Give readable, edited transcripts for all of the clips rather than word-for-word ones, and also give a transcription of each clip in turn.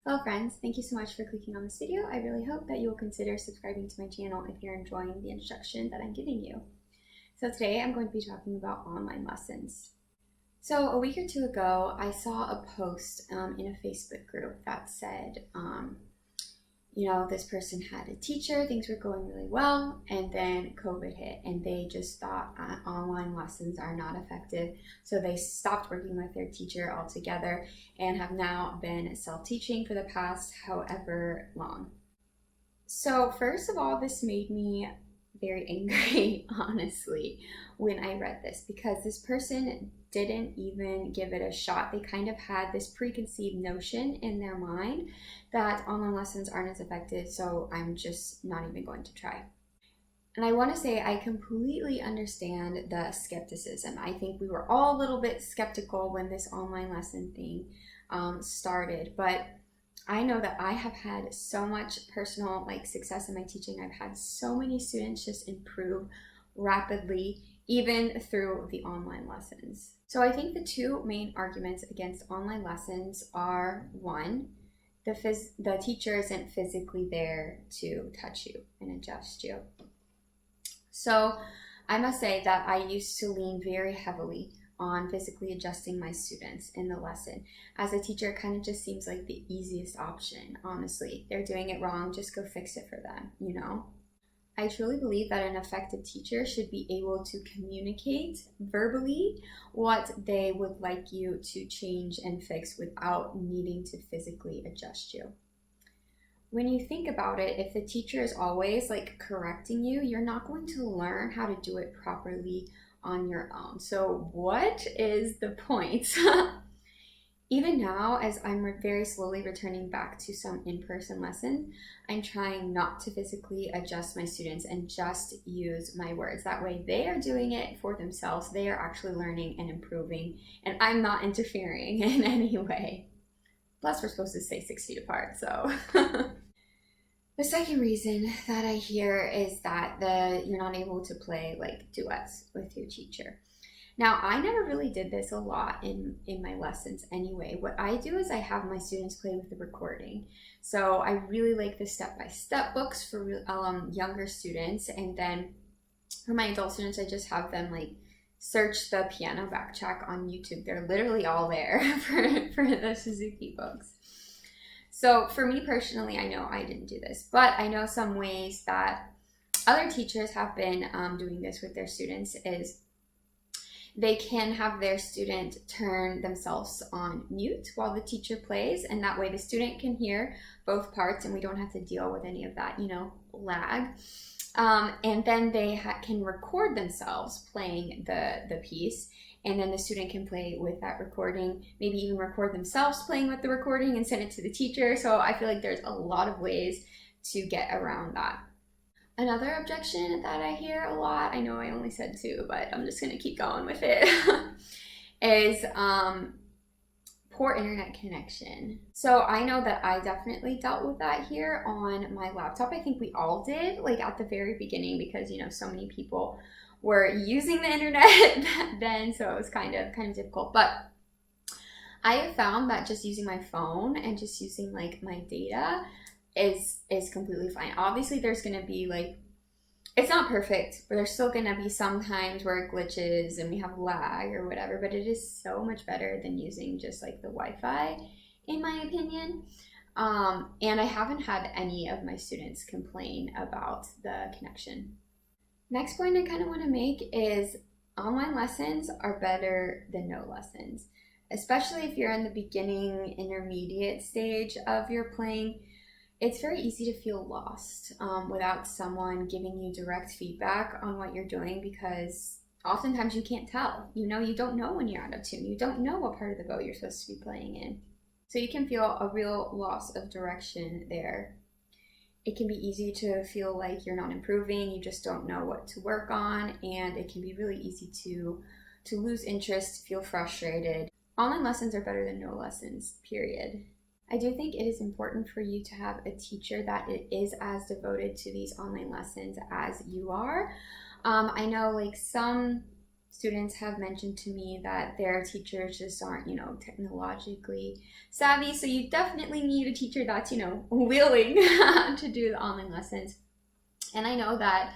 Hello friends, thank you so much for clicking on this video. I really hope that you will consider subscribing to my channel if you're enjoying the instruction that I'm giving you. So today I'm going to be talking about online lessons. So a week or two ago, I saw a post in a Facebook group that said, this person had a teacher, things were going really well, and then COVID hit, and they just thought online lessons are not effective. So they stopped working with their teacher altogether and have now been self-teaching for the past however long. So first of all, this made me very angry, honestly, when I read this, because this person didn't even give it a shot. They kind of had this preconceived notion in their mind that online lessons aren't as effective, so I'm just not even going to try. And I want to say I completely understand the skepticism. I think we were all a little bit skeptical when this online lesson thing started, but I know that I have had so much personal success in my teaching. I've had so many students just improve rapidly, even through the online lessons. So I think the two main arguments against online lessons are, one, the teacher isn't physically there to touch you and adjust you. So I must say that I used to lean very heavily on physically adjusting my students in the lesson. As a teacher, it kind of just seems like the easiest option, honestly. They're doing it wrong, just go fix it for them, I truly believe that an effective teacher should be able to communicate verbally what they would like you to change and fix without needing to physically adjust you. When you think about it, if the teacher is always correcting you, you're not going to learn how to do it properly on your own. So what is the point? Even now, as I'm very slowly returning back to some in-person lessons, I'm trying not to physically adjust my students and just use my words. That way they are doing it for themselves. They are actually learning and improving, and I'm not interfering in any way. Plus, we're supposed to stay 6 feet apart, so. The second reason that I hear is that you're not able to play duets with your teacher. Now, I never really did this a lot in my lessons anyway. What I do is I have my students play with the recording. So I really like the step-by-step books for younger students. And then for my adult students, I just have them search the piano backtrack on YouTube. They're literally all there for the Suzuki books. So for me personally, I know I didn't do this, but I know some ways that other teachers have been doing this with their students is they can have their student turn themselves on mute while the teacher plays, and that way the student can hear both parts and we don't have to deal with any of that, lag. And then they can record themselves playing the piece, and then the student can play with that recording, maybe even record themselves playing with the recording and send it to the teacher. So I feel like there's a lot of ways to get around that. Another objection that I hear a lot, I know I only said 2, but I'm just going to keep going with it, is poor internet connection. So I know that I definitely dealt with that here on my laptop. I think we all did, at the very beginning, because, so many people were using the internet then, so it was kind of difficult. But I have found that just using my phone and just using my data is completely fine. Obviously there's going to be it's not perfect, but there's still going to be some times where it glitches and we have lag or whatever, but it is so much better than using just the Wi-Fi, in my opinion. And I haven't had any of my students complain about the connection. Next point I kind of want to make is online lessons are better than no lessons, especially if you're in the beginning, intermediate stage of your playing. It's very easy to feel lost without someone giving you direct feedback on what you're doing, because oftentimes you can't tell. You don't know when you're out of tune. You don't know what part of the bow you're supposed to be playing in. So you can feel a real loss of direction there. It can be easy to feel like you're not improving, you just don't know what to work on, and it can be really easy to lose interest, feel frustrated. Online lessons are better than no lessons, period. I do think it is important for you to have a teacher that is as devoted to these online lessons as you are. I know some students have mentioned to me that their teachers just aren't, technologically savvy. So you definitely need a teacher that's, willing to do the online lessons. And I know that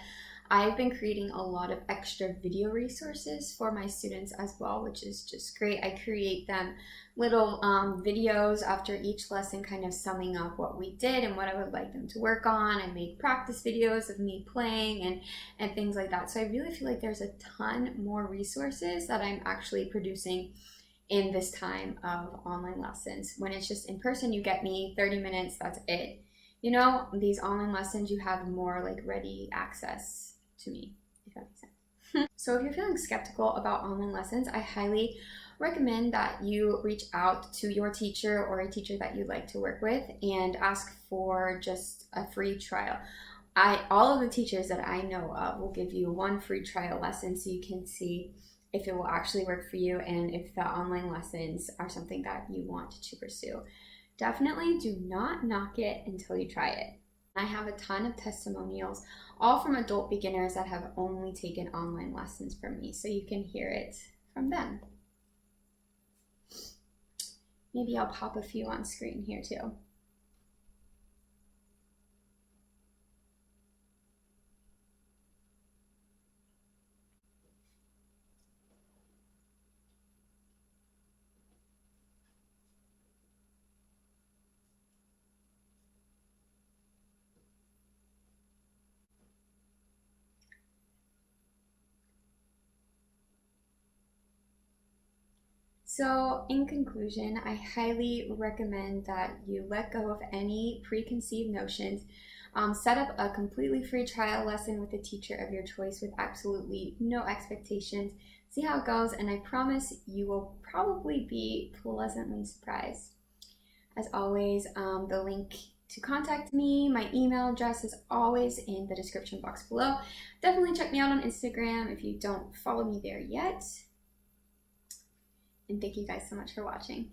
I've been creating a lot of extra video resources for my students as well, which is just great. I create them little videos after each lesson, kind of summing up what we did and what I would like them to work on. I make practice videos of me playing and things like that. So I really feel like there's a ton more resources that I'm actually producing in this time of online lessons. When it's just in person, you get me 30 minutes, that's it. These online lessons, you have more like ready access to me, if that makes sense. So if you're feeling skeptical about online lessons, I highly recommend that you reach out to your teacher or a teacher that you'd like to work with and ask for just a free trial. All of the teachers that I know of will give you one free trial lesson so you can see if it will actually work for you and if the online lessons are something that you want to pursue. Definitely do not knock it until you try it. I have a ton of testimonials, all from adult beginners that have only taken online lessons from me, so you can hear it from them. Maybe I'll pop a few on screen here too. So in conclusion, I highly recommend that you let go of any preconceived notions. Set up a completely free trial lesson with a teacher of your choice with absolutely no expectations. See how it goes, and I promise you will probably be pleasantly surprised. As always, the link to contact me, my email address is always in the description box below. Definitely check me out on Instagram if you don't follow me there yet. And thank you guys so much for watching.